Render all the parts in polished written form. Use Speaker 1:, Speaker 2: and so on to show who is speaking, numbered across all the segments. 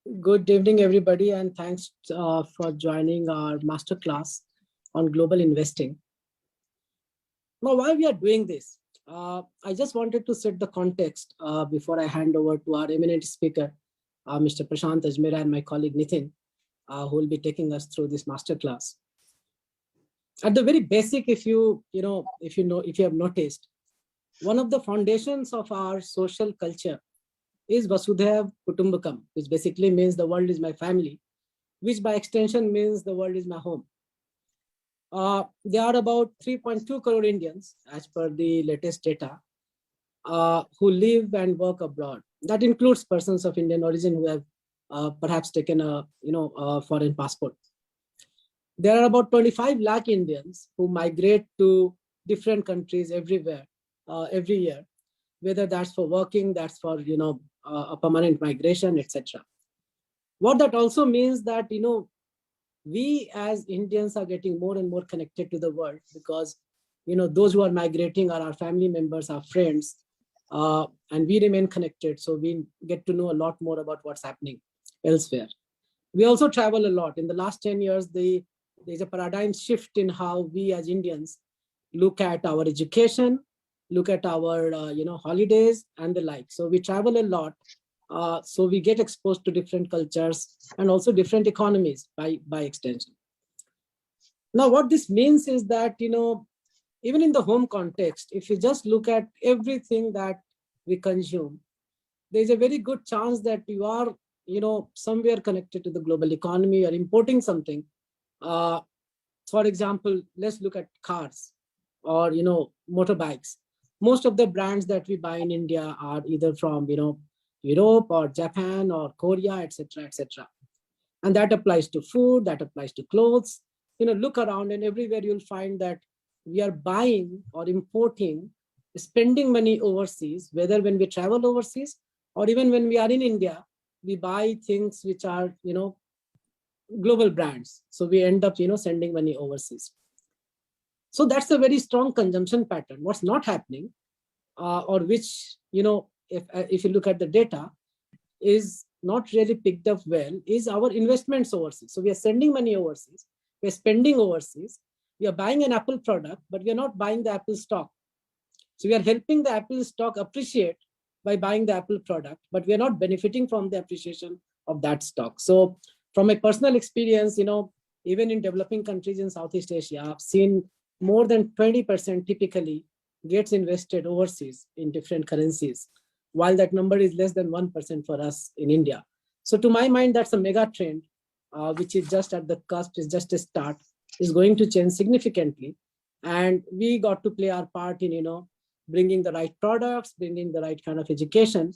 Speaker 1: Good evening, everybody, and thanks for joining our masterclass on global investing. Now, why we are doing this? I just wanted to set the context before I hand over to our eminent speaker, Mr. Prashant Ajmera, and my colleague Nitin, who will be taking us through this masterclass. At the very basic, if you have noticed, one of the foundations of our social culture is Vasudhaiv Kutumbakam, which basically means the world is my family, which by extension means the world is my home. There are about 3.2 crore Indians, as per the latest data, who live and work abroad. That includes persons of Indian origin who have perhaps taken a foreign passport. There are about 25 lakh Indians who migrate to different countries everywhere, every year, whether that's for working, that's for a permanent migration, etc. What that also means that we as Indians are getting more and more connected to the world because those who are migrating are our family members, our friends, and we remain connected. So we get to know a lot more about what's happening elsewhere. We also travel a lot. In the last 10 years, there's a paradigm shift in how we as Indians look at our education, look at our holidays and the like. So we travel a lot. So we get exposed to different cultures and also different economies by extension. Now, what this means is that, even in the home context, if you just look at everything that we consume, there's a very good chance that you are, somewhere connected to the global economy or importing something. For example, let's look at cars or, motorbikes. Most of the brands that we buy in India are either from, Europe or Japan or Korea, etc., etc. And that applies to food, that applies to clothes. Look around and everywhere you'll find that we are buying or importing, spending money overseas, whether when we travel overseas or even when we are in India, we buy things which are, global brands. So we end up, sending money overseas. So that's a very strong consumption pattern. What's not happening, or which, if you look at the data, is not really picked up well, is our investments overseas. So we are sending money overseas, we're spending overseas, we are buying an Apple product, but we are not buying the Apple stock. So we are helping the Apple stock appreciate by buying the Apple product, but we are not benefiting from the appreciation of that stock. So from a personal experience, even in developing countries in Southeast Asia, I've seen more than 20% typically gets invested overseas in different currencies, while that number is less than 1% for us in India. So to my mind, that's a mega trend, which is just at the cusp, is just a start, is going to change significantly. And we got to play our part in, bringing the right products, bringing the right kind of education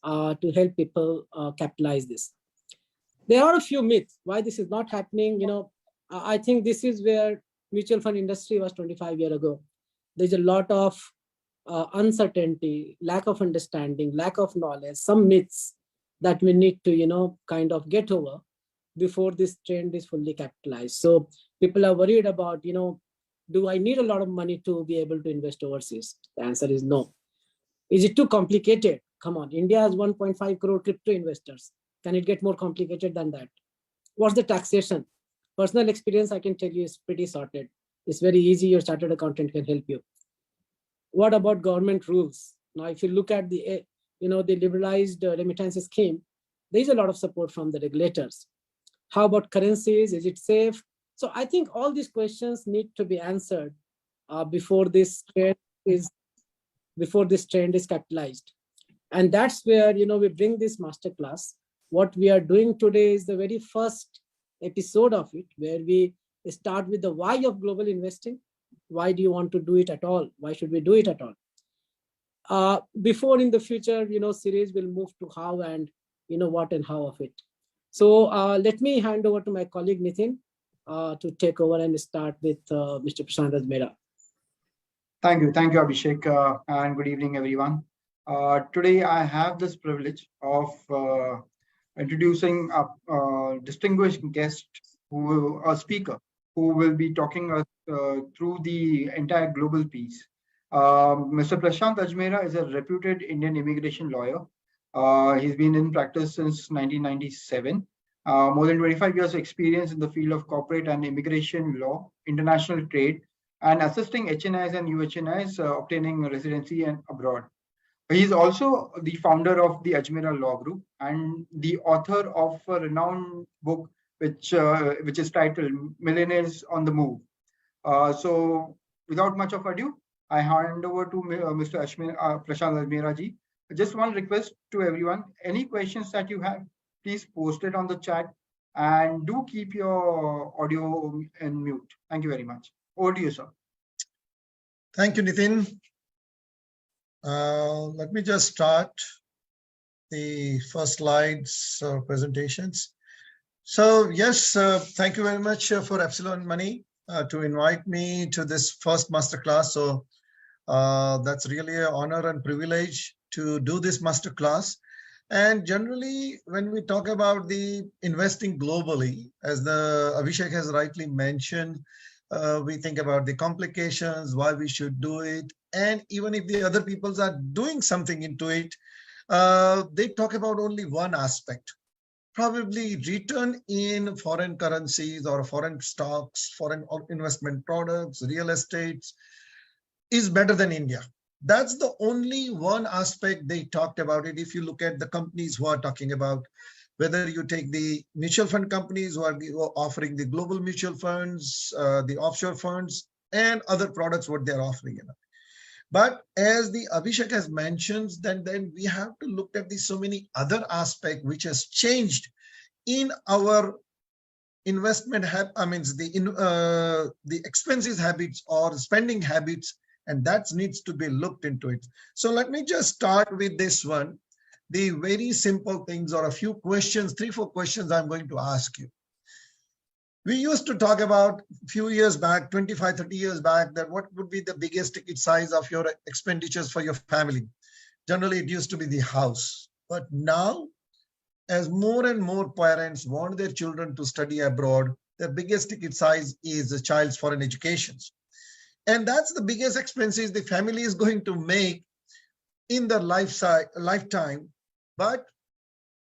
Speaker 1: to help people capitalize this. There are a few myths why this is not happening. I think this is where mutual fund industry was 25 years ago. There's a lot of uncertainty, lack of understanding, lack of knowledge, some myths that we need to, kind of get over before this trend is fully capitalized. So people are worried about, do I need a lot of money to be able to invest overseas? The answer is no. Is it too complicated? Come on, India has 1.5 crore crypto investors. Can it get more complicated than that? What's the taxation? Personal experience, I can tell you, is pretty sorted. It's very easy. Your chartered accountant can help you. What about government rules? Now, if you look at the liberalized remittances scheme, there is a lot of support from the regulators. How about currencies? Is it safe? So I think all these questions need to be answered before this trend is capitalized. And that's where we bring this masterclass. What we are doing today is the very first episode of it, where we start with the why of global investing. Why do you want to do it at all? Why should we do it at all? Before in the future, series will move to how and what and how of it. So let me hand over to my colleague Nitin to take over and start with Mr. Prashant Ajmera.
Speaker 2: Thank you, Abhishek, and good evening, everyone. Today, I have this privilege of introducing a distinguished guest, a speaker, who will be talking us through the entire global piece. Mr. Prashant Ajmera is a reputed Indian immigration lawyer He's been in practice since 1997. More than 25 years of experience in the field of corporate and immigration law, international trade, and assisting HNIs and UHNIs obtaining residency and abroad. He is also the founder of the Ajmera Law Group and the author of a renowned book which is titled Millionaires on the Move. So without much of ado, I hand over to Mr. Prashant Ajmera ji. Just one request to everyone, any questions that you have, please post it on the chat and do keep your audio in mute. Thank you very much. Over to you, sir.
Speaker 3: Thank you, Nitin. Let me just start the first slides presentations. So yes, thank you very much for Epsilon Money to invite me to this first masterclass. So that's really an honor and privilege to do this masterclass. And generally, when we talk about the investing globally, as the Abhishek has rightly mentioned, we think about the complications, why we should do it. And even if the other peoples are doing something into it, they talk about only one aspect, probably return in foreign currencies or foreign stocks, foreign investment products, real estates is better than India. That's the only one aspect they talked about it. If you look at the companies who are talking about, whether you take the mutual fund companies who are offering the global mutual funds, the offshore funds, and other products, what they're offering. But as the Abhishek has mentioned, then we have to look at the so many other aspects which has changed in our investment the expenses habits or spending habits, and that needs to be looked into it. So let me just start with this one. The very simple things or a few questions, 3-4 questions I'm going to ask you. We used to talk about a few years back, 25, 30 years back, that what would be the biggest ticket size of your expenditures for your family. Generally, it used to be the house. But now, as more and more parents want their children to study abroad, the biggest ticket size is the child's foreign education. And that's the biggest expenses the family is going to make in their lifetime, but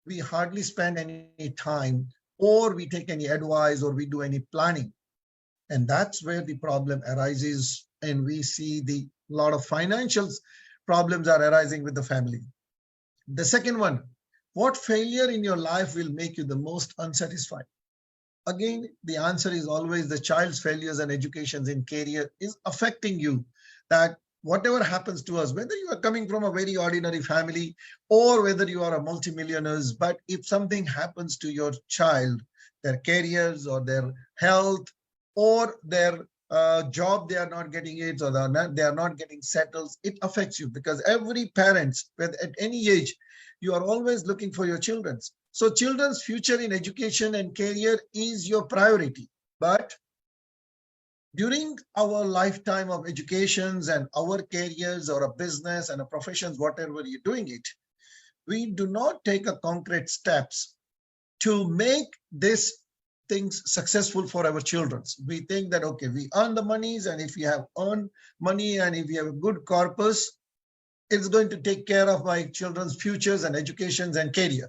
Speaker 3: we hardly spend any time or we take any advice or we do any planning. And that's where the problem arises, and we see the lot of financial problems are arising with the family. The second one, what failure in your life will make you the most unsatisfied? Again, the answer is always the child's failures and educations in career is affecting you. That whatever happens to us, whether you are coming from a very ordinary family or whether you are a multimillionaires, but if something happens to your child, their careers or their health or their job, they are not getting it or they are not getting settled, it affects you, because every parent at any age, you are always looking for your children. So children's future in education and career is your priority. But during our lifetime of educations and our careers or a business and a professions, whatever you're doing it, we do not take a concrete steps to make these things successful for our children. We think that, okay, we earn the monies, and if we have earned money and if we have a good corpus, it's going to take care of my children's futures and educations and career.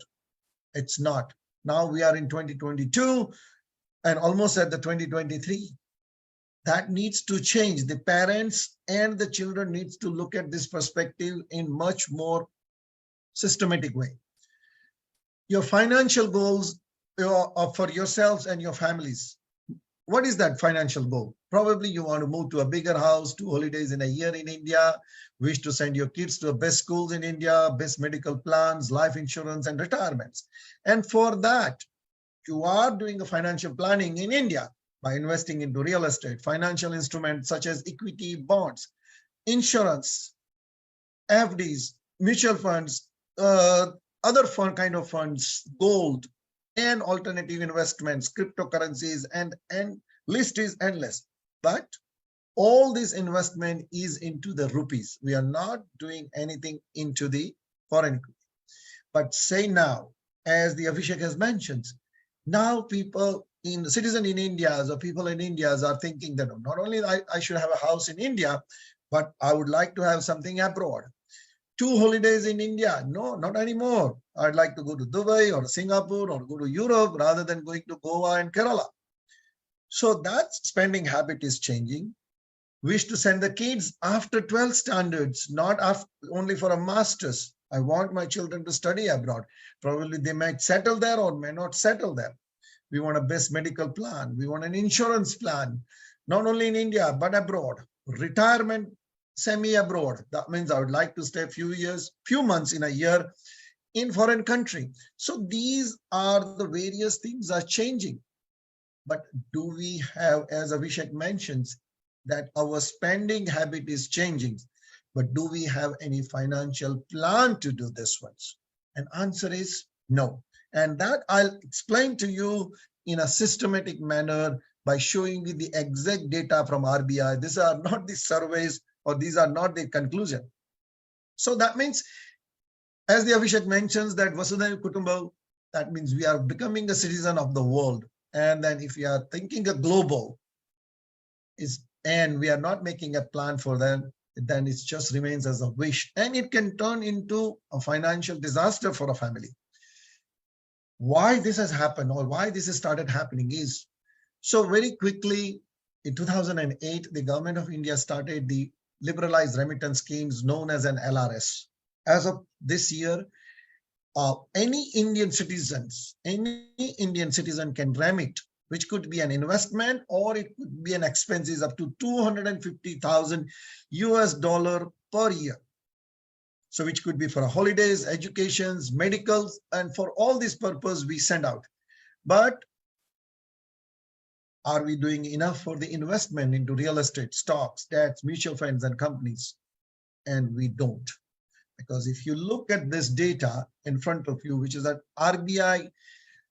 Speaker 3: It's not. Now we are in 2022 and almost at the 2023. That needs to change. The parents and the children needs to look at this perspective in much more systematic way. Your financial goals for yourselves and your families. What is that financial goal? Probably you want to move to a bigger house, 2 holidays in a year in India, wish to send your kids to the best schools in India, best medical plans, life insurance, and retirements. And for that, you are doing a financial planning in India by investing into real estate, financial instruments such as equity, bonds, insurance, FDs, mutual funds, other kind of funds, gold, and alternative investments, cryptocurrencies, and list is endless. But all this investment is into the rupees. We are not doing anything into the foreign equity. But say now, as the Abhishek has mentioned, now people citizen in India or people in India are thinking that not only I should have a house in India, but I would like to have something abroad. 2 holidays in India. No, not anymore. I'd like to go to Dubai or Singapore or go to Europe rather than going to Goa and Kerala. So that spending habit is changing. Wish to send the kids after 12 standards, not after, only for a master's. I want my children to study abroad. Probably they might settle there or may not settle there. We want a best medical plan. We want an insurance plan, not only in India, but abroad. Retirement semi-abroad. That means I would like to stay a few years, few months in a year in foreign country. So these are the various things are changing. But do we have, as Abhishek mentions, that our spending habit is changing, but do we have any financial plan to do this once? And answer is no. And that I'll explain to you in a systematic manner by showing you the exact data from RBI. These are not the surveys or these are not the conclusion. So that means, as the Abhishek mentions, that Vasudhaiva Kutumbam, that means we are becoming a citizen of the world. And then if we are thinking a global, and we are not making a plan for them, then it just remains as a wish. And it can turn into a financial disaster for a family. Why this has happened or why this has started happening is, so very quickly in 2008, the government of India started the liberalized remittance schemes known as an LRS. As of this year, any Indian citizen can remit, which could be an investment or it could be an expenses up to $250,000 per year. So which could be for holidays, educations, medicals, and for all this purpose we send out. But are we doing enough for the investment into real estate, stocks, debts, mutual funds, and companies? And we don't. Because if you look at this data in front of you, which is that RBI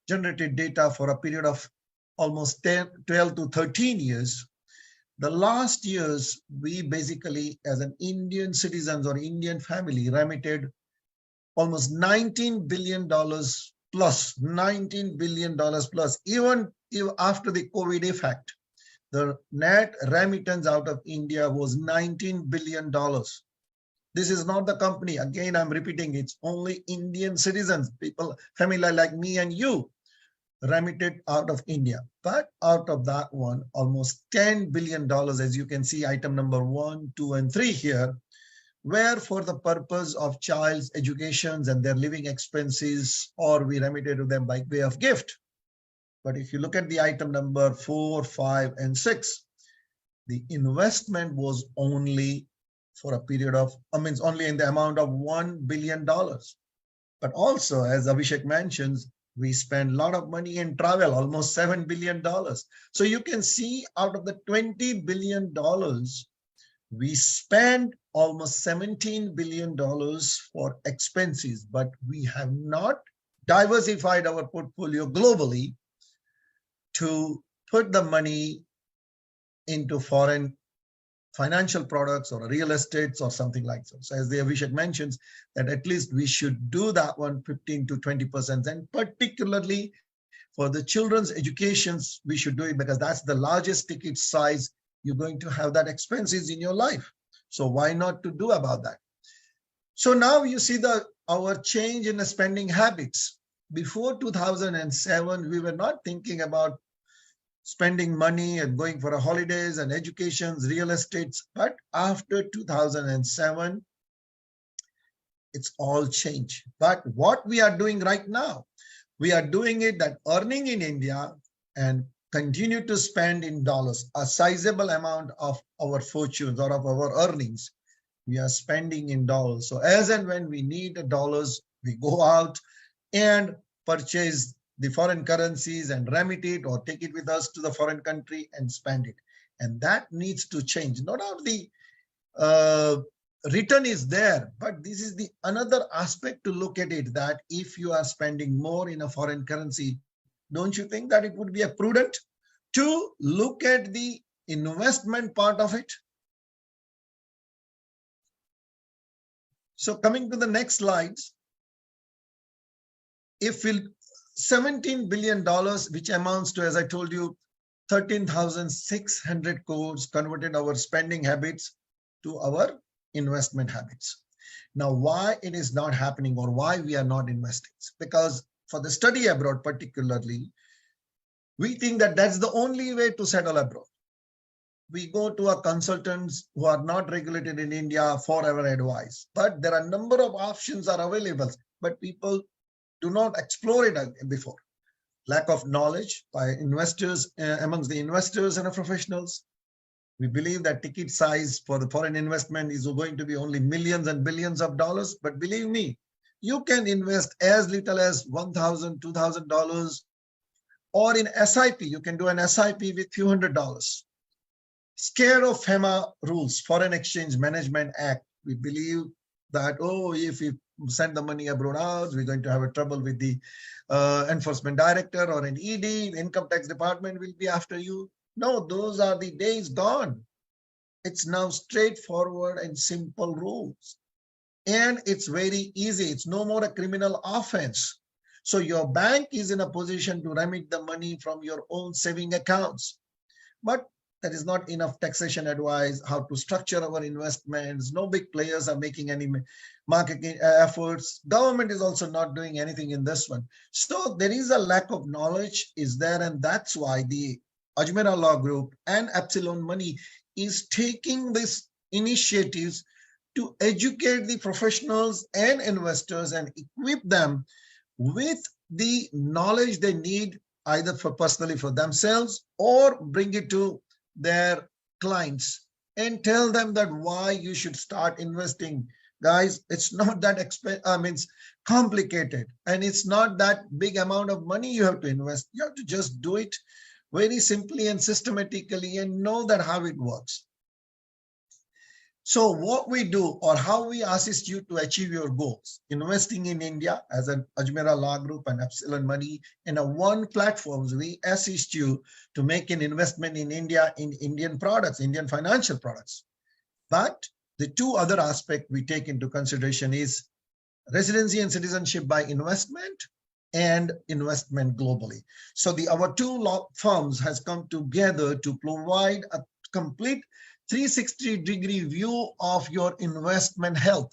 Speaker 3: generated data for a period of almost 12 to 13 years, the last years, we basically, as an Indian citizens or Indian family, remitted almost $19 billion plus, $19 billion plus, even after the COVID effect. The net remittance out of India was $19 billion. This is not the company. Again, I'm repeating, it's only Indian citizens, people, family like me and you, remitted out of India. But out of that one, almost $10 billion, as you can see, item number 1, 2, and 3 here, were for the purpose of child's educations and their living expenses, or we remitted to them by way of gift. But if you look at the item number 4, 5, and 6, the investment was only for a period of, only in the amount of $1 billion. But also, as Abhishek mentions, we spend a lot of money in travel, almost $7 billion. So you can see out of the $20 billion, we spend almost $17 billion for expenses, but we have not diversified our portfolio globally to put the money into foreign financial products or real estates or something like that. So as the Abhishek mentions, that at least we should do that one 15 to 20%. And particularly for the children's educations, we should do it because that's the largest ticket size you're going to have that expenses in your life. So why not to do about that? So now you see our change in the spending habits. Before 2007, we were not thinking about spending money and going for holidays and educations, real estates. But after 2007, it's all changed. But what we are doing right now, we are doing it that earning in India and continue to spend in dollars, a sizable amount of our fortunes or of our earnings, we are spending in dollars. So as and when we need the dollars, we go out and purchase the foreign currencies and remit it or take it with us to the foreign country and spend it. And that needs to change. Not only the return is there, but this is the another aspect to look at it, that if you are spending more in a foreign currency, don't you think that it would be a prudent to look at the investment part of it? So coming to the next slides, if we'll $17 billion, which amounts to, as I told you, 13,600 crores, converted our spending habits to our investment habits. Now, why it is not happening or why we are not investing? Because for the study abroad particularly, we think that that's the only way to settle abroad. We go to our consultants who are not regulated in India for our advice, but there are a number of options are available, but people do not explore it before. Lack of knowledge by investors, amongst the investors and the professionals. We believe that ticket size for the foreign investment is going to be only millions and billions of dollars. But believe me, you can invest as little as $1,000, $2,000, or in SIP. You can do an SIP with few $100s. Scared of FEMA rules, Foreign Exchange Management Act. We believe that, oh, if we send the money abroad out, we're going to have a trouble with the enforcement director or an ED, the income tax department will be after you. No, those are the days gone. It's now straightforward and simple rules. And it's very easy. It's no more a criminal offense. So your bank is in a position to remit the money from your own saving accounts. But there is not enough taxation advice, how to structure our investments. No big players are making any marketing efforts. Government is also not doing anything in this one. So there is a lack of knowledge is there. And that's why the Ajmera Law Group and Epsilon Money is taking these initiatives to educate the professionals and investors and equip them with the knowledge they need, either for personally for themselves or bring it to their clients and tell them that why you should start investing. Guys, it's not that complicated, and it's not that big amount of money you have to invest. You have to just do it very simply and systematically and know that how it works. So what we do or how we assist you to achieve your goals, investing in India as an Ajmera Law Group and Epsilon Money in a one platforms, we assist you to make an investment in India in Indian products, Indian financial products. But the two other aspects we take into consideration is residency and citizenship by investment and investment globally. So our two law firms has come together to provide a complete 360-degree view of your investment health,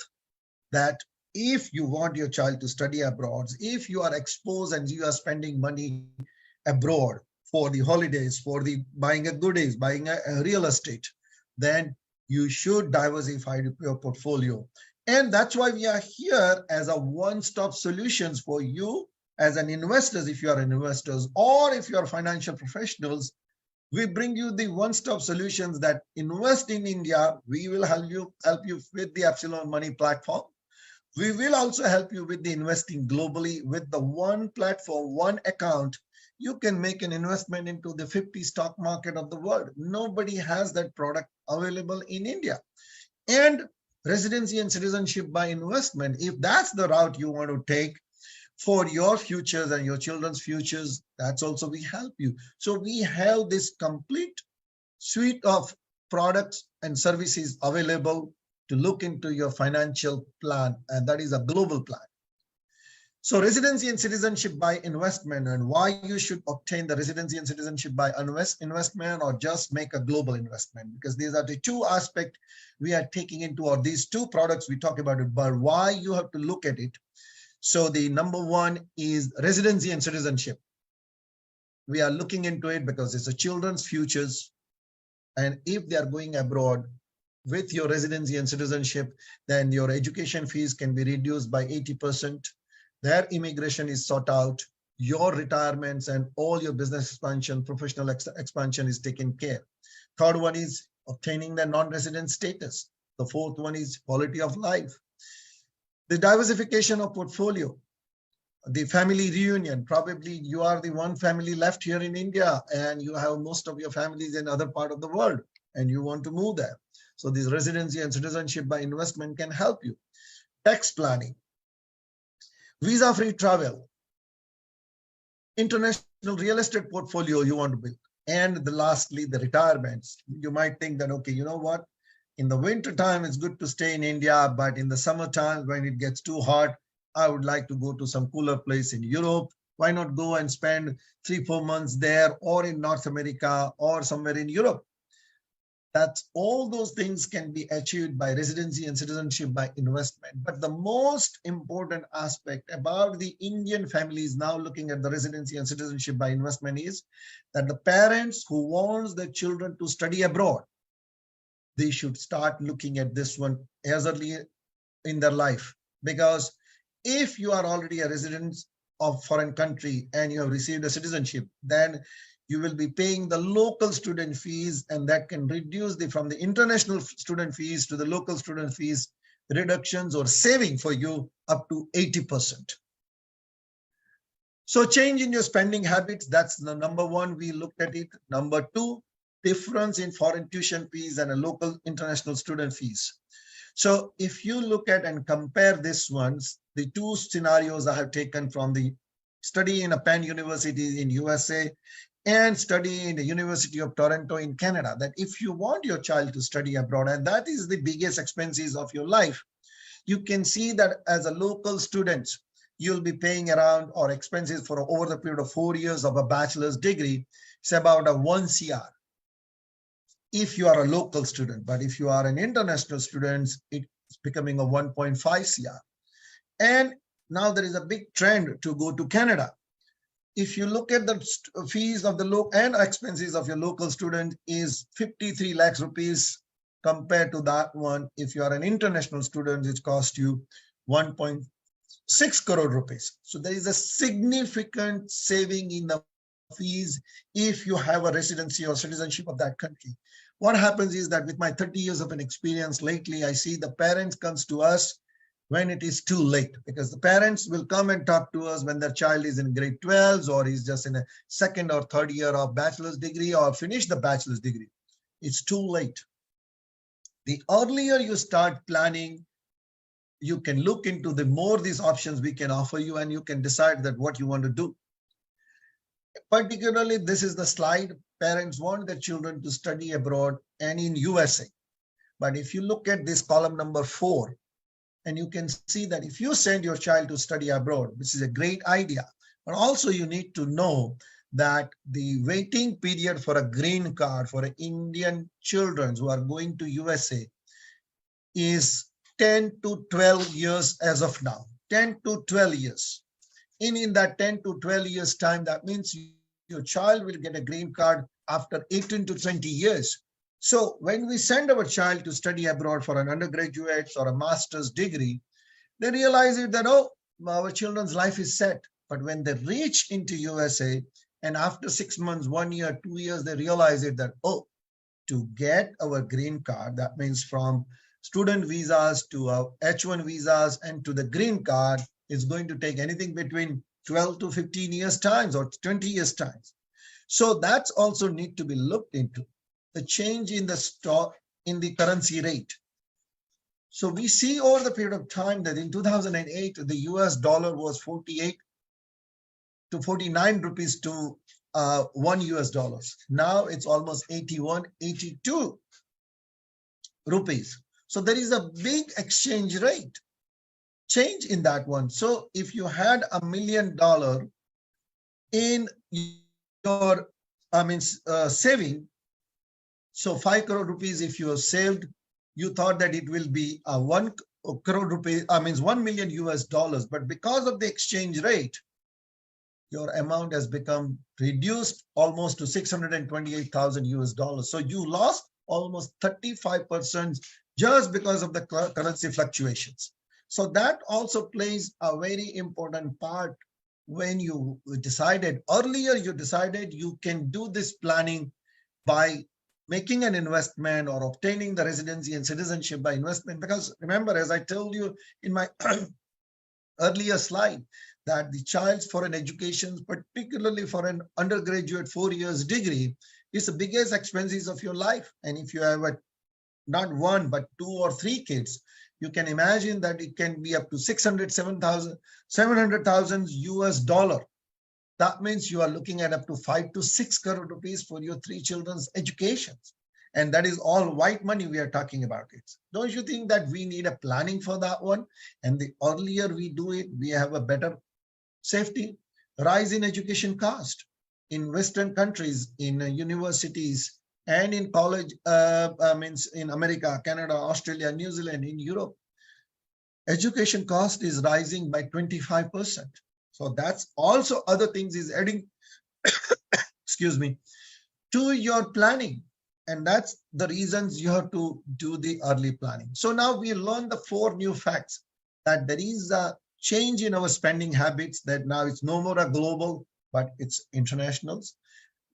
Speaker 3: that if you want your child to study abroad, if you are exposed and you are spending money abroad for the holidays, for the buying a goodies, buying a real estate, then you should diversify your portfolio. And that's why we are here as a one-stop solutions for you as an investors, if you are an investors, or if you are financial professionals. We bring you the one-stop solutions that invest in India. We will help you with the Epsilon Money platform. We will also help you with the investing globally with the one platform, one account. You can make an investment into the 50 stock market of the world. Nobody has that product available in India. And residency and citizenship by investment, if that's the route you want to take for your futures and your children's futures, that's also we help you. So we have this complete suite of products and services available to look into your financial plan, and that is a global plan. So residency and citizenship by investment, and why you should obtain the residency and citizenship by investment or just make a global investment, because these are the two aspects we are taking into, or these two products we talk about it, but why you have to look at it. So the number one is residency and citizenship. We are looking into it because it's a children's futures. And if they are going abroad with your residency and citizenship, then your education fees can be reduced by 80%. Their immigration is sought out. Your retirements and all your business expansion, professional expansion is taken care. Third one is obtaining the non-resident status. The fourth one is quality of life. The diversification of portfolio, the family reunion. Probably you are the one family left here in India and you have most of your families in other part of the world and you want to move there. So this residency and citizenship by investment can help you. Tax planning, visa-free travel, international real estate portfolio you want to build. And lastly, the retirements. You might think that, okay, you know what? In the winter time, it's good to stay in India, but in the summertime, when it gets too hot, I would like to go to some cooler place in Europe. Why not go and spend 3-4 months there or in North America or somewhere in Europe? That's all those things can be achieved by residency and citizenship by investment. But the most important aspect about the Indian families now looking at the residency and citizenship by investment is that the parents who wants their children to study abroad, they should start looking at this one as early in their life. Because if you are already a resident of foreign country and you have received a citizenship, then you will be paying the local student fees, and that can reduce from the international student fees to the local student fees reductions or saving for you up to 80%. So change in your spending habits, that's the number one, we looked at it. Number two, difference in foreign tuition fees and a local international student fees. So if you look at and compare this ones, the two scenarios I have taken from the study in a Penn University in USA and study in the University of Toronto in Canada, that if you want your child to study abroad, and that is the biggest expenses of your life, you can see that as a local student, you'll be paying around or expenses for over the period of 4 years of a bachelor's degree, it's about a 1 CR. If you are a local student, but if you are an international student, it's becoming a 1.5 CR. And now there is a big trend to go to Canada. If you look at the fees of the local and expenses of your local student is 53 lakhs rupees compared to that one. If you are an international student, it costs you 1.6 crore rupees. So there is a significant saving in the fees if you have a residency or citizenship of that country. What happens is that with my 30 years of an experience lately, I see the parents comes to us when it is too late, because the parents will come and talk to us when their child is in grade 12 or is just in a second or third year of bachelor's degree or finish the bachelor's degree. It's too late. The earlier you start planning, you can look into the more these options we can offer you, and you can decide that what you want to do. Particularly, this is the slide. Parents want their children to study abroad and in USA. But if you look at this column number 4, and you can see that if you send your child to study abroad, which is a great idea, but also you need to know that the waiting period for a green card for Indian children who are going to USA is 10 to 12 years as of now, 10 to 12 years. In that 10 to 12 years time, that means your child will get a green card after 18 to 20 years. So when we send our child to study abroad for an undergraduate or a master's degree, they realize it that, oh, our children's life is set. But when they reach into USA and after 6 months, 1 year, 2 years, they realize it that, oh, to get our green card, that means from student visas to H1 visas and to the green card, is going to take anything between 12 to 15 years times or 20 years times. So that's also need to be looked into. The change in the stock in the currency rate. So we see over the period of time that in 2008, the US dollar was 48 to 49 rupees to 1 US dollars. Now it's almost 81, 82 rupees. So there is a big exchange rate change in that one. So if you had $1 million in your, saving, so 5 crore rupees, if you have saved, you thought that it will be 1 crore rupees, 1 million US dollars. But because of the exchange rate, your amount has become reduced almost to 628,000 US dollars. So you lost almost 35% just because of the currency fluctuations. So that also plays a very important part when you decided, earlier you decided you can do this planning by making an investment or obtaining the residency and citizenship by investment. Because remember, as I told you in my earlier slide, that the child's foreign education, particularly for an undergraduate 4 years degree, is the biggest expenses of your life. And if you have not 1, but 2 or 3 kids, you can imagine that it can be up to 700,000 US dollar. That means you are looking at up to 5 to 6 crore rupees for your 3 children's educations. And that is all white money we are talking about it. Don't you think that we need a planning for that one? And the earlier we do it, we have a better safety. Rise in education cost in Western countries, in universities, And in college, means in America, Canada, Australia, New Zealand, in Europe, education cost is rising by 25%. So that's also other things is adding, excuse me, to your planning. And that's the reasons you have to do the early planning. So now we learned the 4 new facts that there is a change in our spending habits, that now it's no more a global, but it's international.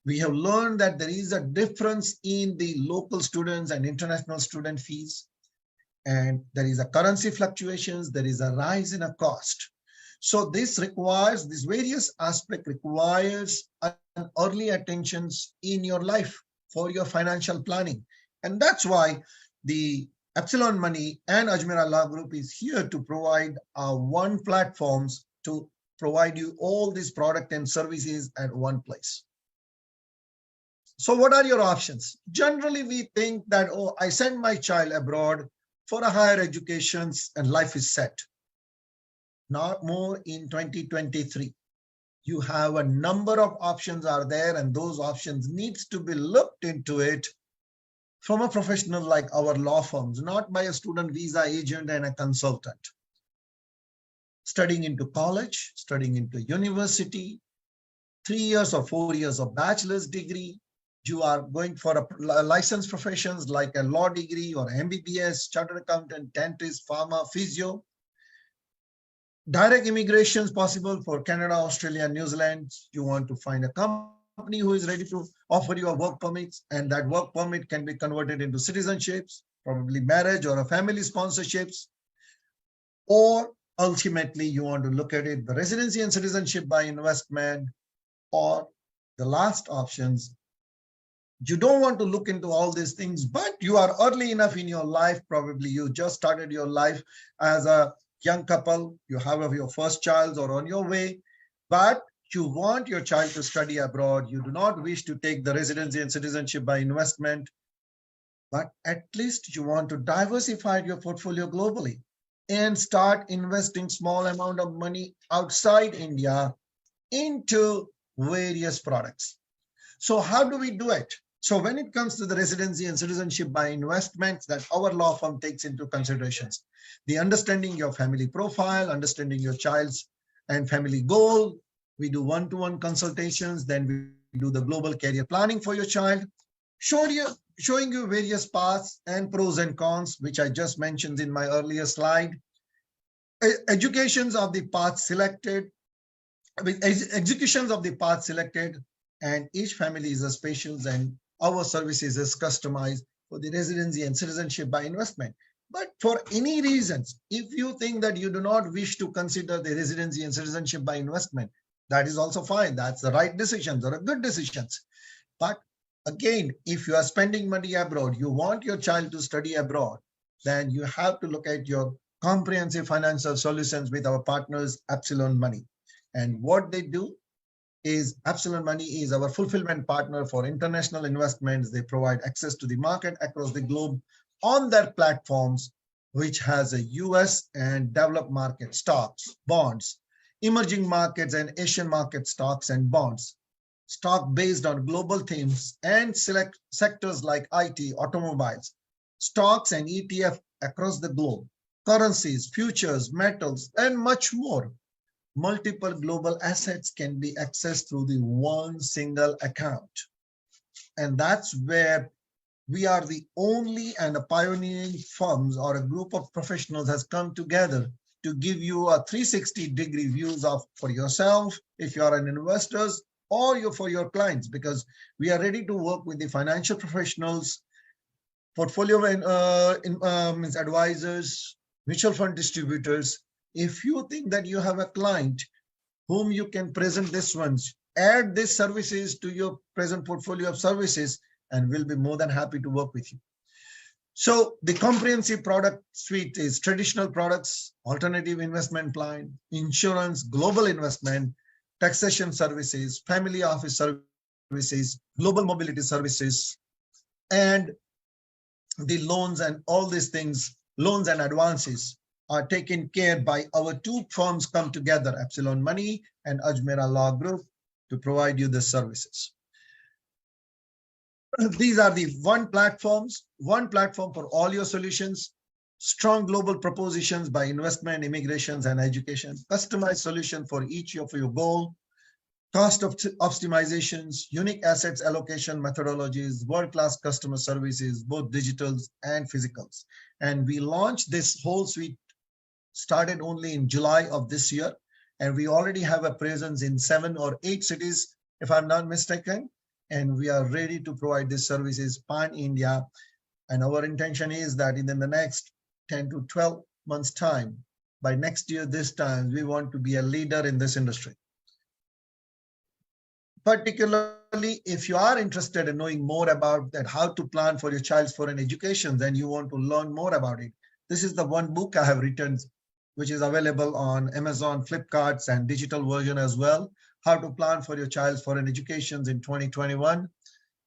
Speaker 3: We have learned that there is a difference in the local students and international student fees. And there is a currency fluctuations, there is a rise in a cost. So this requires, this various aspect requires an early attentions in your life for your financial planning. And that's why the Epsilon Money and Ajmera Law Group is here to provide one platforms to provide you all these product and services at one place. So what are your options? Generally, we think that, oh, I send my child abroad for a higher education and life is set. Not more in 2023. You have a number of options are there, and those options needs to be looked into it from a professional like our law firms, not by a student visa agent and a consultant. Studying into college, studying into university, 3 years or 4 years of bachelor's degree. You are going for a licensed professions like a law degree or MBBS, chartered accountant, dentist, pharma, physio. Direct immigration is possible for Canada, Australia, New Zealand. You want to find a company who is ready to offer you a work permit, and that work permit can be converted into citizenships, probably marriage or a family sponsorships. Or ultimately, you want to look at it, the residency and citizenship by investment, or the last options. You don't want to look into all these things, but you are early enough in your life. Probably you just started your life as a young couple, you have your first child or on your way, but you want your child to study abroad. You do not wish to take the residency and citizenship by investment, but at least you want to diversify your portfolio globally and start investing small amount of money outside India into various products. So how do we do it? So when it comes to the residency and citizenship by investments, that our law firm takes into considerations, the understanding your family profile, understanding your child's and family goal. We do one-to-one consultations, then we do the global career planning for your child, showing you various paths and pros and cons, which I just mentioned in my earlier slide. Educations of the path selected, executions of the path selected, and each family is a special, and our services is customized for the residency and citizenship by investment. But for any reasons, if you think that you do not wish to consider the residency and citizenship by investment, that is also fine. That's the right decisions or a good decisions. But again, if you are spending money abroad, you want your child to study abroad, then you have to look at your comprehensive financial solutions with our partners, Epsilon Money. And what they do is Epsilon Money is our fulfillment partner for international investments. They provide access to the market across the globe on their platforms, which has a US and developed market stocks, bonds, emerging markets and Asian market stocks and bonds, stock based on global themes and select sectors like IT, automobiles, stocks and ETF across the globe, currencies, futures, metals, and much more. Multiple global assets can be accessed through the one single account. And that's where we are the only and a pioneering firms or a group of professionals has come together to give you a 360-degree views of for yourself, if you are an investors, or for your clients, because we are ready to work with the financial professionals, portfolio advisors, mutual fund distributors. If you think that you have a client whom you can present this ones, add these services to your present portfolio of services, and we'll be more than happy to work with you. So the comprehensive product suite is traditional products, alternative investment plan, insurance, global investment, taxation services, family office services, global mobility services, and the loans and all these things, loans and advances are taken care by our two firms come together, Epsilon Money and Ajmera Law Group, to provide you the services. These are the one platform for all your solutions, strong global propositions by investment, immigrations, and education, customized solution for each of your goal, cost of optimizations, unique assets allocation methodologies, world-class customer services, both digitals and physicals. And we launched this whole suite, started only in July of this year, and we already have a presence in 7 or 8 cities, if I'm not mistaken, and we are ready to provide these services pan-India. And our intention is that in the next 10 to 12 months time, by next year this time, we want to be a leader in this industry. Particularly if you are interested in knowing more about that, how to plan for your child's foreign education, then you want to learn more about it. This is the one book I have written, which is available on Amazon, Flipkart, and digital version as well. How to plan for your child's foreign education in 2021.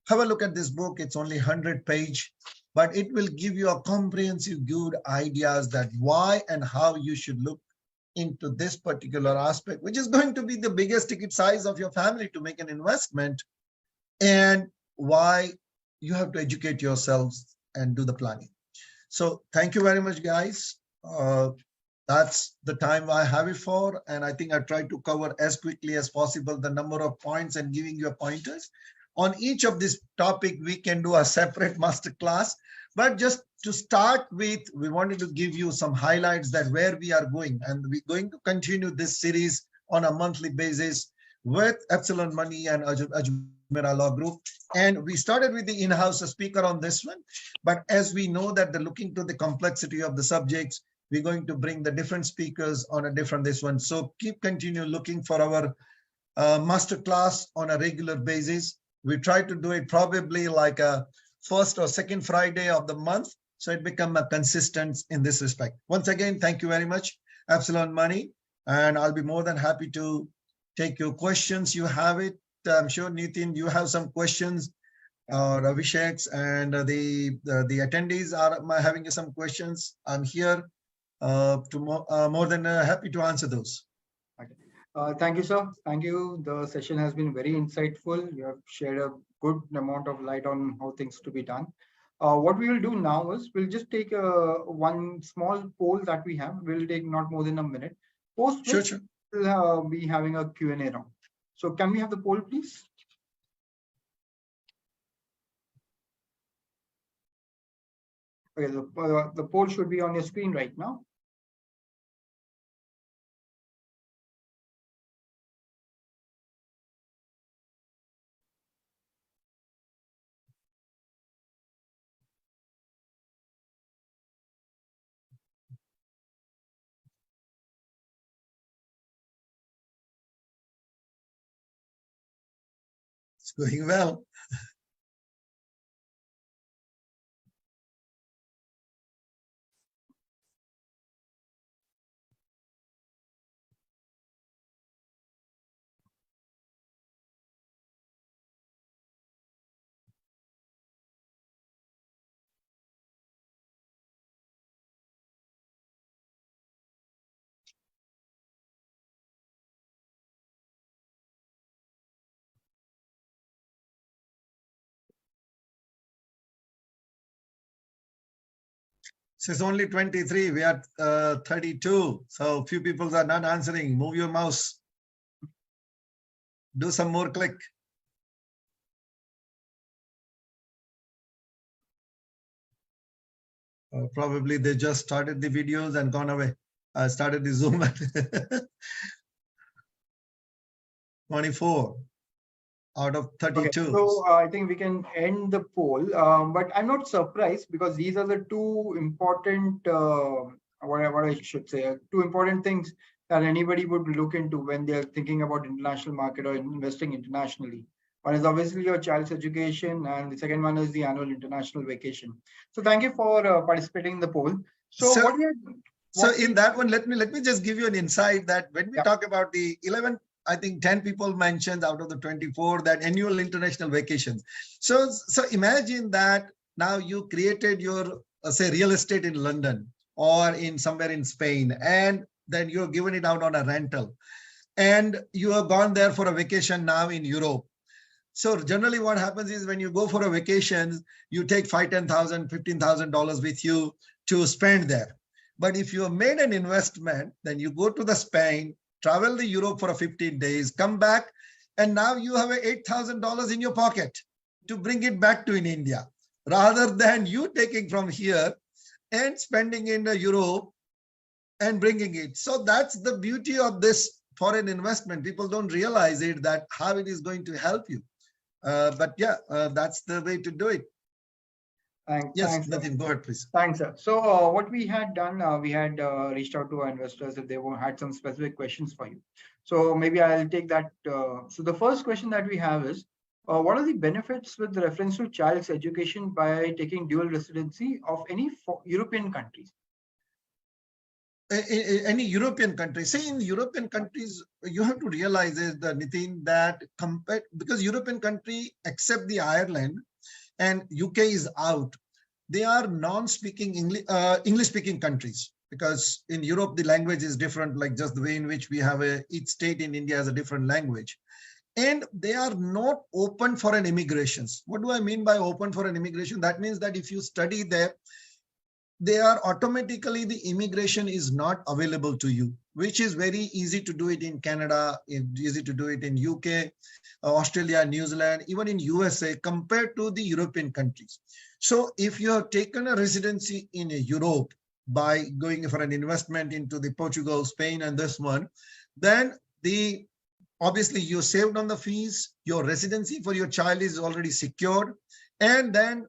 Speaker 3: Have a look at this book. It's only 100 pages, but it will give you a comprehensive good ideas that why and how you should look into this particular aspect, which is going to be the biggest ticket size of your family to make an investment, and why you have to educate yourselves and do the planning. So thank you very much, guys. That's the time I have it for. And I think I tried to cover as quickly as possible the number of points and giving you pointers. On each of this topic, we can do a separate masterclass. But just to start with, we wanted to give you some highlights that where we are going. And we're going to continue this series on a monthly basis with Epsilon Money and Ajmera Law Group. And we started with the in-house speaker on this one. But as we know that they're looking to the complexity of the subjects, we're going to bring the different speakers on a different this one. So continue looking for our masterclass on a regular basis. We try to do it probably like a first or second Friday of the month, so it become a consistent in this respect. Once again, thank you very much, Epsilon Money, and I'll be more than happy to take your questions. You have it. I'm sure, Nitin, you have some questions, Abhishek, and the attendees are having some questions. I'm here more than happy to answer those.
Speaker 2: Okay. Thank you, sir. Thank you. The session has been very insightful. You have shared a good amount of light on how things to be done. What we will do now is we'll just take one small poll that we have. We'll take not more than a minute. Post which
Speaker 3: Sure.
Speaker 2: we'll be having a Q&A round. So can we have the poll, please? Okay, the poll should be on your screen right now.
Speaker 3: It's going well. So it's only 23. We are 32. So few people are not answering. Move your mouse. Do some more click. Probably they just started the videos and gone away. Started the Zoom. 24 out of 32.
Speaker 2: Okay, so I think we can end the poll, but I'm not surprised because these are the two important, what I should say, two important things that anybody would look into when they're thinking about international market or investing internationally. One is obviously your child's education, and the second one is the annual international vacation. So thank you for participating in the poll.
Speaker 3: So in that one, let me just give you an insight that when we talk about the 11, I think 10 people mentioned out of the 24 that annual international vacations. So imagine that now you created your say real estate in London or in somewhere in Spain, and then you're given it out on a rental, and you have gone there for a vacation now in Europe. So generally what happens is when you go for a vacation, you take $5,000, $10,000, $15,000 with you to spend there. But if you have made an investment, then you go to the Spain, travel to Europe for 15 days, come back, and now you have $8,000 in your pocket to bring it back to in India, rather than you taking from here and spending in Europe and bringing it. So that's the beauty of this foreign investment. People don't realize it, that how it is going to help you. But yeah, that's the way to do it. Yes, Nitin, go ahead, please.
Speaker 2: Thanks, sir. So what we had done, we had reached out to our investors if they had some specific questions for you. So maybe I'll take that. So the first question that we have is, what are the benefits with reference to child's education by taking dual residency of any European countries?
Speaker 3: Any European country. See, in European countries, you have to realize is Nitin, that because European country, except the Ireland and UK is out, they are non-speaking English-speaking countries, because in Europe the language is different, like just the way in which we have each state in India has a different language, and they are not open for an immigrations. What do I mean by open for an immigration? That means that if you study there, they are automatically, the immigration is not available to you, which is very easy to do it in Canada, easy to do it in UK, Australia, New Zealand, even in USA, compared to the European countries. So if you have taken a residency in Europe by going for an investment into the Portugal, Spain, and this one, then obviously you saved on the fees, your residency for your child is already secured, and then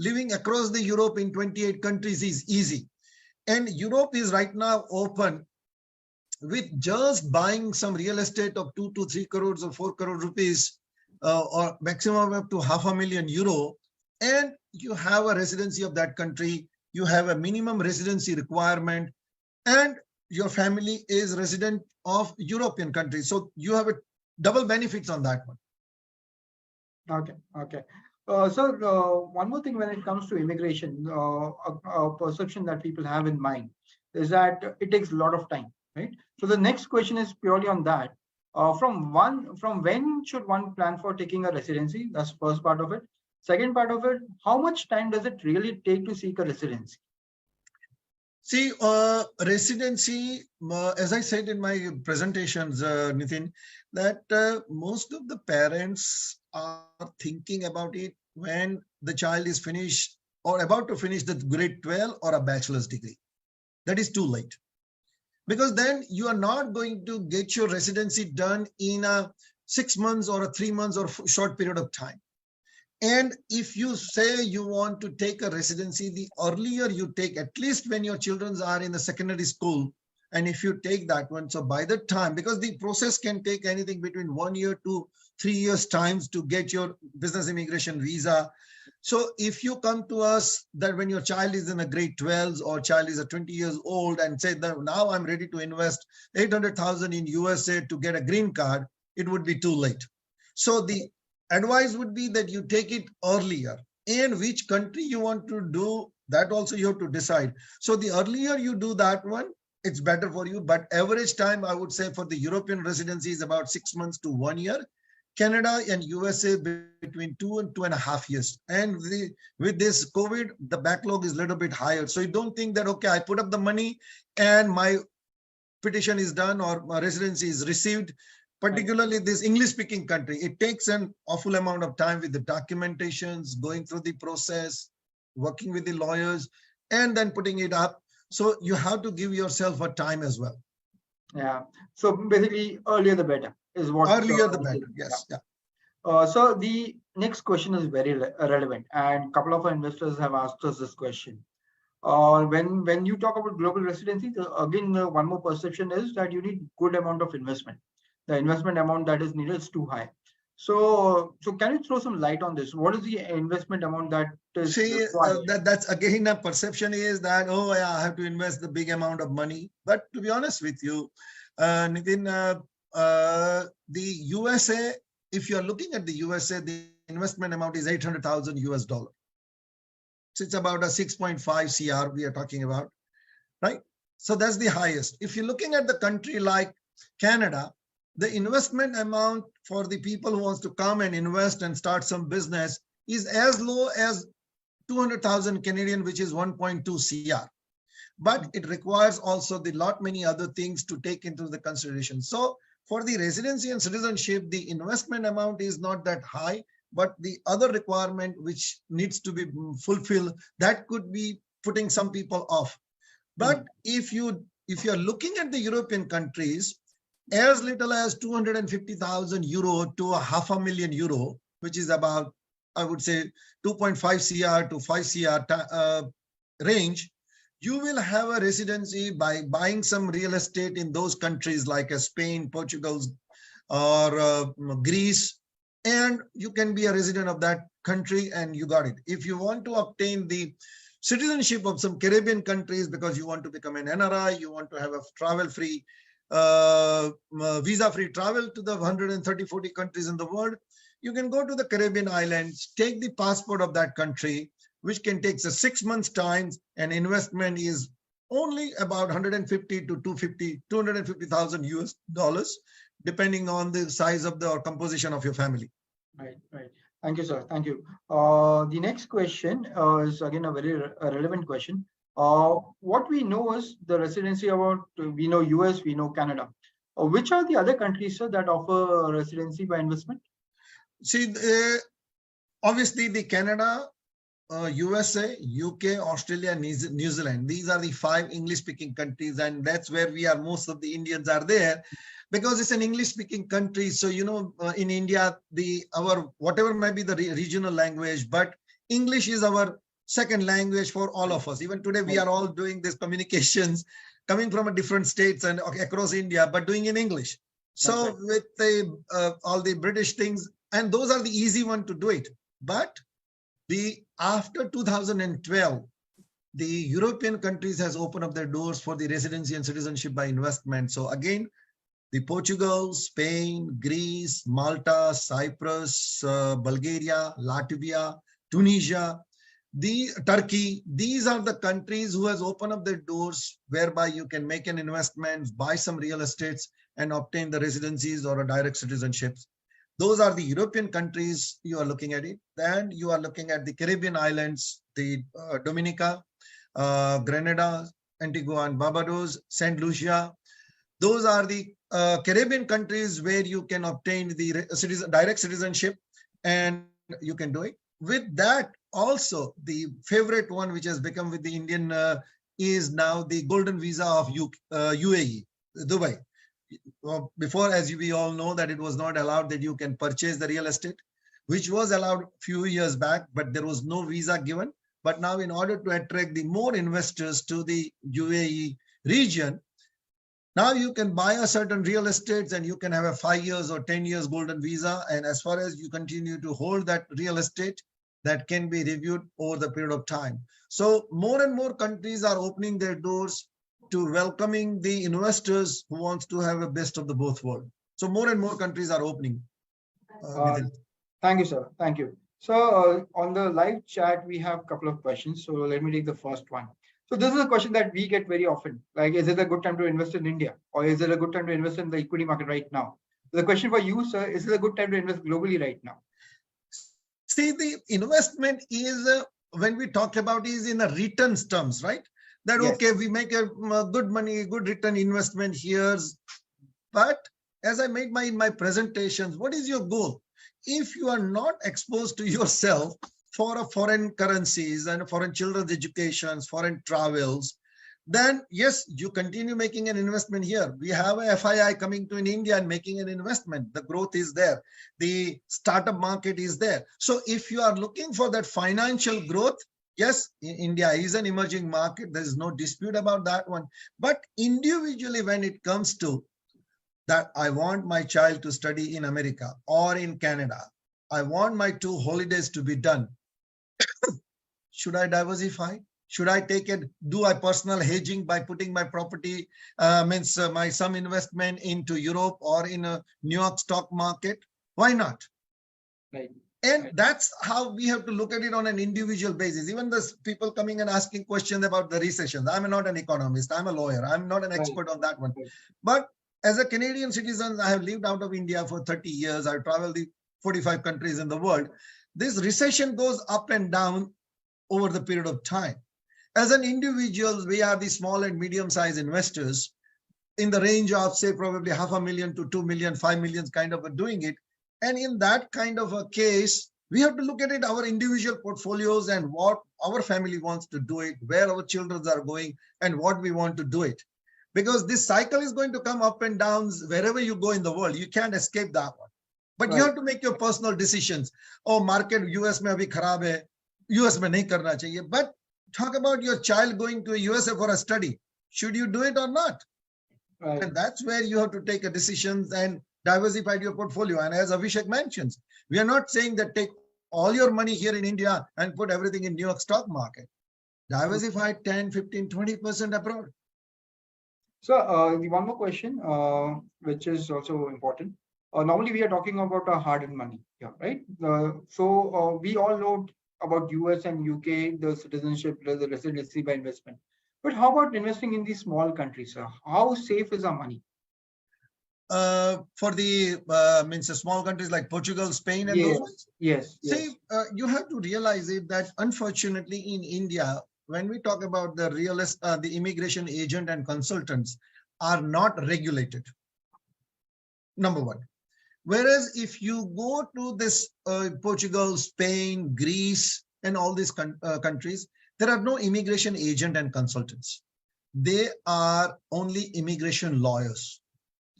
Speaker 3: living across the Europe in 28 countries is easy. And Europe is right now open with just buying some real estate of 2 to 3 crores or 4 crore rupees, or maximum up to €500,000, and you have a residency of that country, you have a minimum residency requirement, and your family is resident of European countries. So you have a double benefits on that one.
Speaker 2: Okay. So one more thing when it comes to immigration, a perception that people have in mind is that it takes a lot of time, right? So the next question is purely on that. From when should one plan for taking a residency? That's the first part of it. Second part of it, how much time does it really take to seek a residency?
Speaker 3: See, residency, as I said in my presentations, Nitin, that most of the parents are thinking about it when the child is finished or about to finish the grade 12 or a bachelor's degree. That is too late, because then you are not going to get your residency done in a 6 months or a 3 months or short period of time. And if you say you want to take a residency, the earlier you take, at least when your children are in the secondary school, and if you take that one, so by the time, because the process can take anything between 1 year to 3 years times to get your business immigration visa. So if you come to us that when your child is in a grade 12 or child is 20 years old and say that now I'm ready to invest 800,000 in USA to get a green card, it would be too late. So the advice would be that you take it earlier, and which country you want to do that also you have to decide. So the earlier you do that one, it's better for you. But average time, I would say, for the European residency is about 6 months to 1 year. Canada and USA between 2 and 2.5 years. And with this COVID, the backlog is a little bit higher. So you don't think that, okay, I put up the money and my petition is done or my residency is received. Particularly this English-speaking country, it takes an awful amount of time with the documentations, going through the process, working with the lawyers, and then putting it up. So you have to give yourself a time as well.
Speaker 2: Yeah. So basically, earlier the better is what.
Speaker 3: Earlier the better. Yes. Yeah.
Speaker 2: So the next question is very relevant, and a couple of our investors have asked us this question. When you talk about global residency, again, one more perception is that you need good amount of investment. The investment amount that is needed is too high. So can you throw some light on this? What is the investment amount that is required?
Speaker 3: That's again a perception is that, oh yeah, I have to invest the big amount of money. But to be honest with you, Nitin, the USA, if you're looking at the USA, the investment amount is $800,000. So it's about a 6.5 CR we are talking about, right? So that's the highest. If you're looking at the country like Canada, the investment amount for the people who wants to come and invest and start some business is as low as 200,000 Canadian, which is 1.2 CR. But it requires also the lot many other things to take into the consideration. So for the residency and citizenship, the investment amount is not that high, but the other requirement which needs to be fulfilled, that could be putting some people off. But if you're looking at the European countries, as little as 250,000 euro to €500,000, which is about, I would say, 2.5 CR to 5 CR range, you will have a residency by buying some real estate in those countries like Spain, Portugal, or Greece, and you can be a resident of that country and you got it. If you want to obtain the citizenship of some Caribbean countries because you want to become an NRI, you want to have a travel-free, visa-free travel to the 130-40 countries in the world, you can go to the Caribbean islands, take the passport of that country, which can take 6 months' time, and investment is only about 150 to 250,000 US dollars, depending on the size of the or composition of your family.
Speaker 2: Right. Thank you, sir. Thank you. The next question is again a very relevant question. What we know is the residency about, we know US, we know Canada. Which are the other countries, sir, that offer residency by investment?
Speaker 3: See, obviously the Canada, USA, UK, Australia, New Zealand. These are the 5 English-speaking countries, and that's where most of the Indians are there, because it's an English-speaking country. So in India, our whatever may be the regional language, but English is our second language for all of us. Even today, we are all doing these communications, coming from a different states and across India, but doing in English. So with all the British things, and those are the easy one to do it. But after 2012, the European countries has opened up their doors for the residency and citizenship by investment. So again, the Portugal, Spain, Greece, Malta, Cyprus, Bulgaria, Latvia, Tunisia, Turkey, these are the countries who has opened up their doors whereby you can make an investment, buy some real estates and obtain the residencies or a direct citizenships. Those are the European countries you are looking at it. Then you are looking at the Caribbean islands, the Dominica, Grenada, Antigua and Barbados, St. Lucia. Those are the Caribbean countries where you can obtain the direct citizenship and you can do it. With that, also the favorite one which has become with the Indian is now the golden visa of UAE, Dubai. Before, as we all know, that it was not allowed that you can purchase the real estate, which was allowed a few years back, but there was no visa given. But now, in order to attract the more investors to the UAE region, now you can buy a certain real estates and you can have a 5 years or 10 years golden visa. And as far as you continue to hold that real estate, that can be reviewed over the period of time. So more and more countries are opening their doors to welcoming the investors who wants to have a best of the both world. So more and more countries are opening.
Speaker 2: Thank you, sir. Thank you. So on the live chat, we have a couple of questions. So let me take the first one. So this is a question that we get very often. Like, is it a good time to invest in India? Or is it a good time to invest in the equity market right now? The question for you, sir, is it a good time to invest globally right now?
Speaker 3: See, the investment is, when we talk about, is in a returns terms, right? That, yes, okay, we make a good money, good return investment here. But as I made in my presentations, what is your goal? If you are not exposed to yourself for foreign currencies and foreign children's educations, foreign travels, then yes, you continue making an investment here. We have a FII coming to in India and making an investment. The growth is there. The startup market is there. So if you are looking for that financial growth, yes, India is an emerging market. There is no dispute about that one. But individually, when it comes to that, I want my child to study in America or in Canada, I want my 2 holidays to be done. Should I diversify? Should I do a personal hedging by putting my property, my some investment into Europe or in a New York stock market? Why not?
Speaker 2: Right.
Speaker 3: And that's how we have to look at it on an individual basis. Even the people coming and asking questions about the recession. I'm not an economist. I'm a lawyer. I'm not an expert on that one. But As a Canadian citizen, I have lived out of India for 30 years. I've traveled the 45 countries in the world. This recession goes up and down over the period of time. As an individual, we are the small and medium-sized investors in the range of, say, probably 500,000 to 2 million, 5 million kind of doing it. And in that kind of a case, we have to look at it, our individual portfolios and what our family wants to do it, where our children are going and what we want to do it. Because this cycle is going to come up and down wherever you go in the world. You can't escape that one. But you have to make your personal decisions. Oh, market US mein abhi kharab hai, US mein nahi karna chahiye. But talk about your child going to USA for a study. Should you do it or not?
Speaker 2: Right.
Speaker 3: And that's where you have to take a decision and diversify your portfolio. And as Abhishek mentions, we are not saying that take all your money here in India and put everything in New York stock market. Diversify 10, 15, 20% abroad.
Speaker 2: So the one more question, which is also important. Normally we are talking about our hard-earned money, yeah, right? So we all know about US and UK, the citizenship, the residency by investment. But how about investing in these small countries, sir? How safe is our money?
Speaker 3: For the means small countries like Portugal, Spain, and
Speaker 2: Yes,
Speaker 3: those ones.
Speaker 2: yes, yes.
Speaker 3: See, you have to realize it that unfortunately in India, when we talk about the immigration agent and consultants are not regulated. Number one. Whereas if you go to this Portugal, Spain, Greece, and all these countries, there are no immigration agent and consultants. They are only immigration lawyers.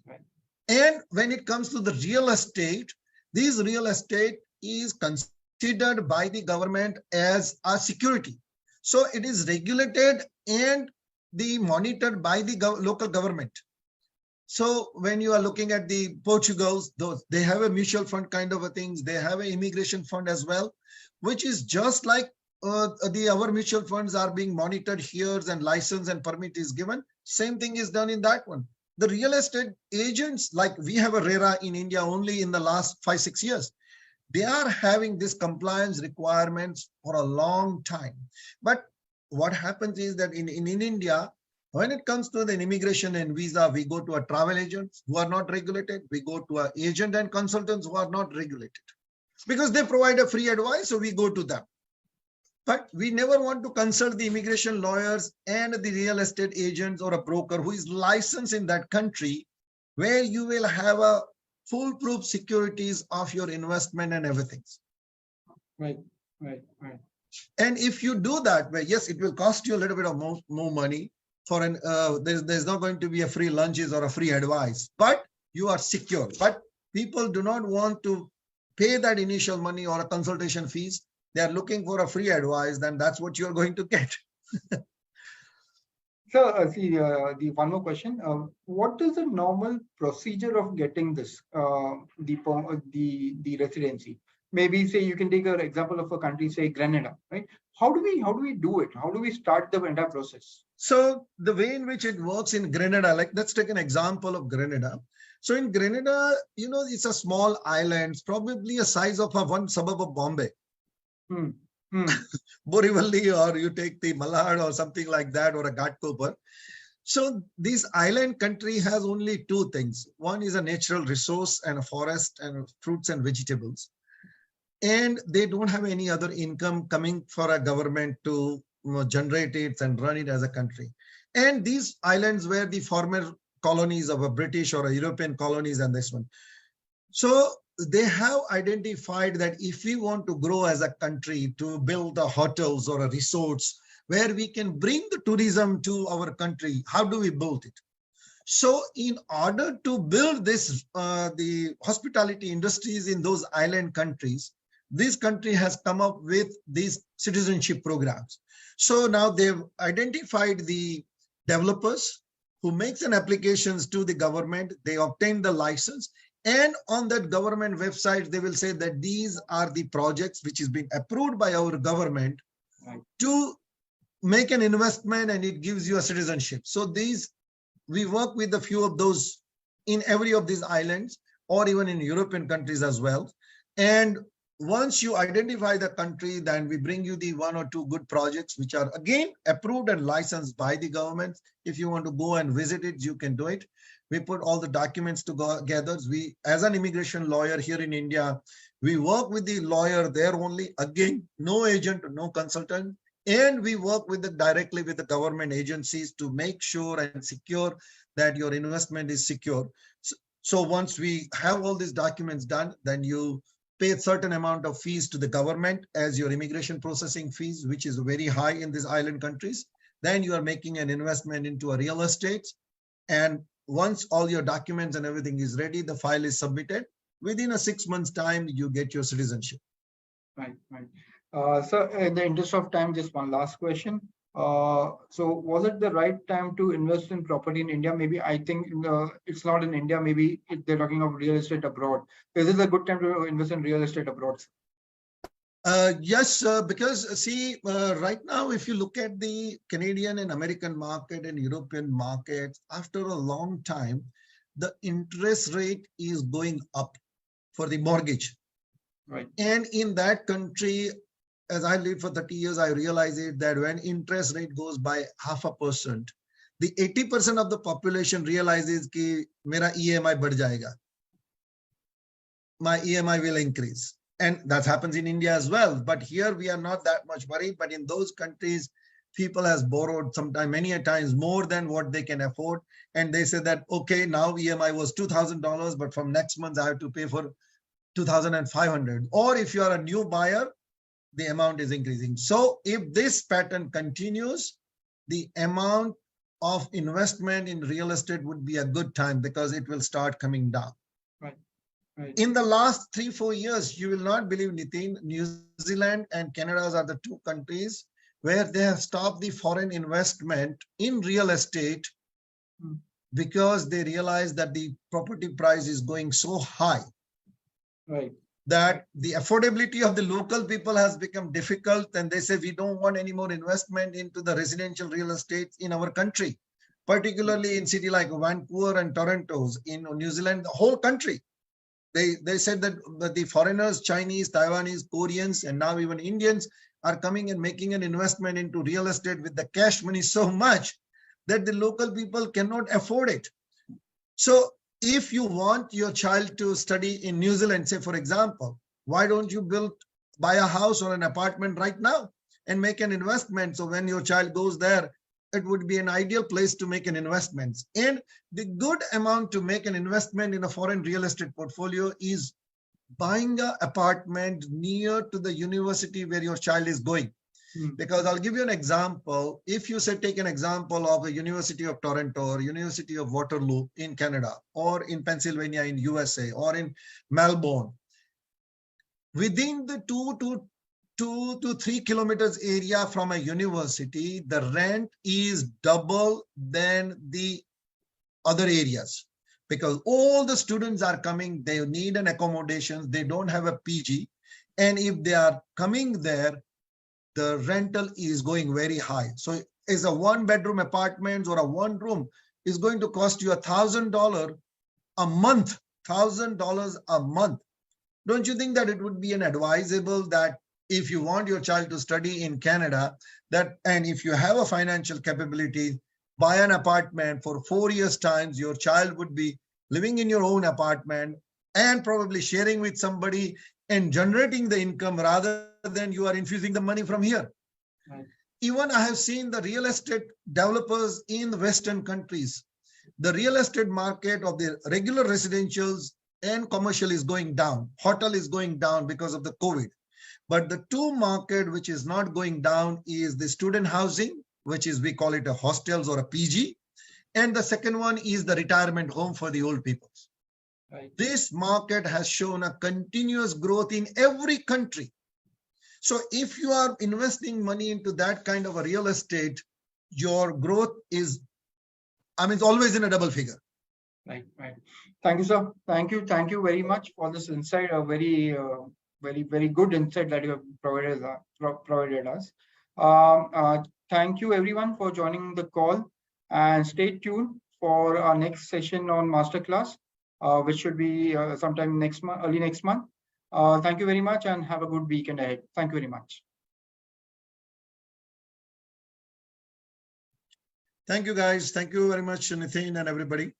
Speaker 2: Right.
Speaker 3: And when it comes to the real estate, this real estate is considered by the government as a security. So it is regulated and monitored by the local government. So when you are looking at the Portugals, they have a mutual fund kind of a things. They have an immigration fund as well, which is just like our mutual funds are being monitored here and license and permit is given. Same thing is done in that one. The real estate agents, like we have a RERA in India only in the last 5-6 years. They are having this compliance requirements for a long time. But what happens is that in India, when it comes to the immigration and visa, we go to a travel agents who are not regulated. We go to an agent and consultants who are not regulated because they provide a free advice. So we go to them. But we never want to consult the immigration lawyers and the real estate agents or a broker who is licensed in that country, where you will have a foolproof securities of your investment and everything.
Speaker 2: Right, right, right.
Speaker 3: And if you do that, well, yes, it will cost you a little bit of more money. For an there's not going to be a free lunches or a free advice, but you are secure. But people do not want to pay that initial money or a consultation fees. They are looking for a free advice, then that's what you're going to get.
Speaker 2: So see, the one more question. What is the normal procedure of getting this, the residency? Maybe say you can take an example of a country, say Grenada, right? How do we do it? How do we start the entire process?
Speaker 3: So the way in which it works in Grenada, like let's take an example of Grenada. So in Grenada, it's a small island, probably a size of one suburb of Bombay. Borivali, or you take the Malad or something like that, or a Ghatkopar. So this island country has only two things. One is a natural resource and a forest and fruits and vegetables. And they don't have any other income coming for a government to generate it and run it as a country. And these islands were the former colonies of a British or a European colonies and this one. So they have identified that if we want to grow as a country, to build the hotels or a resorts where we can bring the tourism to our country, how do we build it? So in order to build this, the hospitality industries in those island countries, this country has come up with these citizenship programs. So now they've identified the developers who makes an applications to the government. They obtain the license, and on that government website, they will say that these are the projects which is being approved by our government to make an investment, and it gives you a citizenship. So these, we work with a few of those in every of these islands, or even in European countries as well. And once you identify the country, then we bring you the 1 or 2 good projects, which are again approved and licensed by the government. If you want to go and visit it, you can do it. We put all the documents together. We, as an immigration lawyer here in India, we work with the lawyer there only. Again, no agent, no consultant. And we work with directly with the government agencies to make sure and secure that your investment is secure. So once we have all these documents done, then you pay a certain amount of fees to the government as your immigration processing fees, which is very high in these island countries. Then you are making an investment into a real estate. And once all your documents and everything is ready, the file is submitted. Within a 6 months time, you get your citizenship.
Speaker 2: Right, right. So in the interest of time, just one last question. So was it the right time to invest in property in India? Maybe I think it's not in India. Maybe they're talking of real estate abroad. Is this a good time to invest in real estate abroad?
Speaker 3: Yes, because see, right now, if you look at the Canadian and American market and European markets, after a long time, the interest rate is going up for the mortgage.
Speaker 2: Right.
Speaker 3: And in that country, as I lived for 30 years, I realized it that when interest rate goes by 0.5%, the 80% of the population realizes that mera EMI बढ़ जाएगा. My EMI will increase. And that happens in India as well. But here we are not that much worried. But in those countries, people has borrowed sometimes, many a times more than what they can afford. And they say that, okay, now EMI was $2,000, but from next month I have to pay for 2,500. Or if you are a new buyer, the amount is increasing. So if this pattern continues, the amount of investment in real estate would be a good time because it will start coming down.
Speaker 2: Right. Right.
Speaker 3: In the last 3-4 years, you will not believe, Nitin, New Zealand and Canada are the 2 countries where they have stopped the foreign investment in real estate because they realize that the property price is going so high.
Speaker 2: Right.
Speaker 3: That the affordability of the local people has become difficult, and they say we don't want any more investment into the residential real estate in our country, particularly in city like Vancouver and Toronto's in New Zealand, the whole country. They said that the foreigners, Chinese, Taiwanese, Koreans, and now even Indians are coming and making an investment into real estate with the cash money so much that the local people cannot afford it. So if you want your child to study in New Zealand, say, for example, why don't you buy a house or an apartment right now and make an investment? So when your child goes there, it would be an ideal place to make an investment. And the good amount to make an investment in a foreign real estate portfolio is buying an apartment near to the university where your child is going. Because I'll give you an example. If you say, take an example of the University of Toronto or University of Waterloo in Canada, or in Pennsylvania in USA, or in Melbourne, within the 2 to 3 kilometers area from a university, the rent is double than the other areas because all the students are coming, they need an accommodation, they don't have a PG. And if they are coming there, the rental is going very high. So is a 1-bedroom apartment or a 1-room is going to cost you $1,000 a month, $1,000 a month. Don't you think that it would be an advisable that if you want your child to study in Canada, and if you have a financial capability, buy an apartment for 4 years times, your child would be living in your own apartment and probably sharing with somebody and generating the income rather than you are infusing the money from here.
Speaker 2: Right.
Speaker 3: Even I have seen the real estate developers in the Western countries. The real estate market of the regular residentials and commercial is going down. Hotel is going down because of the COVID. But the 2 market which is not going down is the student housing, which is, we call it a hostels or a PG. And the second one is the retirement home for the old people.
Speaker 2: Right.
Speaker 3: This market has shown a continuous growth in every country. So if you are investing money into that kind of a real estate, your growth is, it's always in a double figure.
Speaker 2: Right, right. Thank you, sir. Thank you very much for this insight. A very, very good insight that you have provided us. Thank you everyone for joining the call, and stay tuned for our next session on Masterclass, which should be sometime next month, early next month. Thank you very much and have a good weekend ahead. Thank you very much.
Speaker 3: Thank you, guys. Thank you very much, Nitin and everybody.